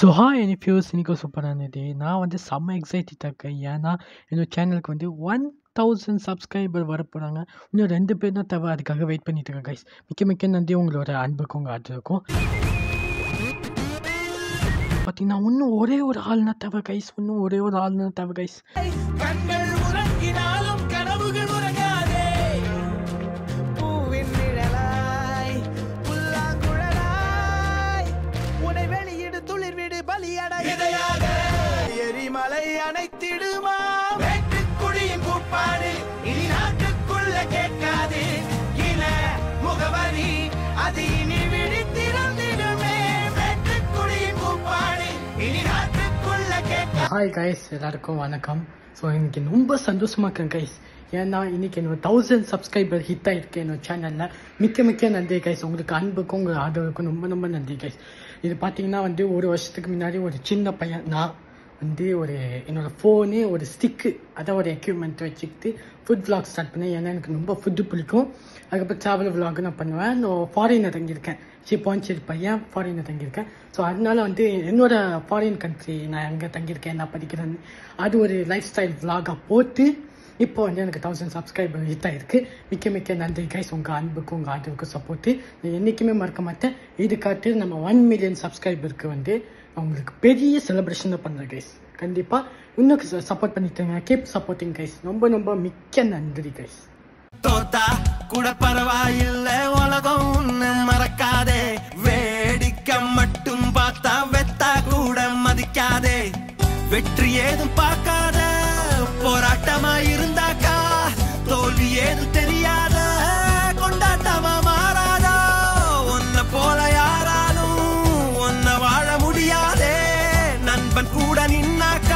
Hi எனிஃப்யூஸ் இன்னைக்கு சூப்பரான டே. நான் வந்து செம்ம எக்ஸைட்டடாக இருக்கேன். ஏன்னா என்னோட சேனலுக்கு வந்து 1000 சப்ஸ்கிரைபர் வரப்போகிறாங்க. இன்னும் 2 பேர் தான் தேவை. அதுக்காக வெயிட் பண்ணிட்டு இருக்கேன் கைஸ். மிக்க மிக்க நன்றி உங்களோட அன்புக்கும் உங்கள் ஆதரவுக்கும். பார்த்தீங்கன்னா இன்னும் ஒரே ஒரு ஆள்னா தேவை கைஸ். இன்னும் ஒரே ஒரு ஆள்னா தேவை கைஸ். கண்கள் உறங்கினாலும் கனவுகள் உறங்காதே. பூவின் நிழலாய் புல்லாங்குழலாய் உன்னை வெளியிடு துளிர்விடு பலியடை இதையாக எரிமலை அணைத்திடுமா வேட்டுக்குடியின் கூப்பாடு இனி நாட்டுக்குள்ள கேட்காது இன முகவரி அது இனி விழித்திறந்திடுமே வேட்டுக்குடியின் கூப்பாடு இனி நாட்டுக்குள்ள கேட்காது. ஹாய் கைஸ், எல்லாருக்கும் வணக்கம். ஸோ இன்னைக்கு ரொம்ப சந்தோஷமாக இருக்கேன் கைஸ். ஏன்னா இன்னைக்கு என்னோட 1000 சப்ஸ்கிரைபர் ஹிட் ஆகிருக்கு என்னோட சேனலில். மிக்க மிக்க நன்றி கைஸ். உங்களுக்கு அன்புக்கும் உங்கள் ஆதரவுக்கும் ரொம்ப ரொம்ப நன்றி கைஸ். இது பார்த்தீங்கன்னா வந்து ஒரு வருஷத்துக்கு முன்னாடி ஒரு சின்ன பையன் நான் வந்து என்னோடய ஃபோனு ஒரு ஸ்டிக்கு அதான் ஒரு எக்யூப்மெண்ட் வச்சுக்கிட்டு ஃபுட் விளாக் ஸ்டார்ட் பண்ணேன். ஏன்னா எனக்கு ரொம்ப ஃபுட்டு பிடிக்கும். அதுக்கப்புறம் ட்ராவல் விளாக் நான் பண்ணுவேன். நான் ஃபாரினில் தங்கியிருக்கேன். பாண்டிச்சேரி பையன் ஃபாரினில் தங்கியிருக்கேன். ஸோ அதனால வந்து என்னோட ஃபாரின் கண்ட்ரி நான் எங்கே தங்கியிருக்கேன் நான் படிக்கிறேன்னு அது ஒரு லைஃப் ஸ்டைல் விளாகாக போட்டு இப்போ வந்து எனக்கு 1000 சப்ஸ்கிரைபர் ஹிட் ஆகிருக்கு. மிக்க மிக்க நன்றி கைஸ். உங்கள் அன்புக்கும் உங்கள் ஆதரவுக்கும் சப்போர்ட்டு நான் என்றைக்குமே மறக்க மாட்டேன். இதுக்காட்டு நம்ம 1 மில்லியன் சப்ஸ்கிரைபருக்கு வந்து அவங்களுக்கு பெரிய செலிப்ரேஷன் தான் பண்ணுறேன் கைஸ். கண்டிப்பாக இன்னும் சப்போர்ட் பண்ணிட்டேங்க. Keep supporting guys. ரொம்ப ரொம்ப மிக்க நன்றி கைஸ். தோத்தா கூட பரவாயில்ல உலகம் ஒண்ணு மறக்காதே. வேடிக்கை மட்டும் பார்த்தா வெத்தா கூட மதிக்காதே. வெற்றி ஏதும் பார்க்காத போராட்டமா இருந்தாக்கா தோல்வி ஏதும் தெரியாத கொண்டாட்டமா மாறாதா. உன்னை போல யாராலும் உன்னை வாழ முடியாதே. நண்பன் கூட நின்னாக்கா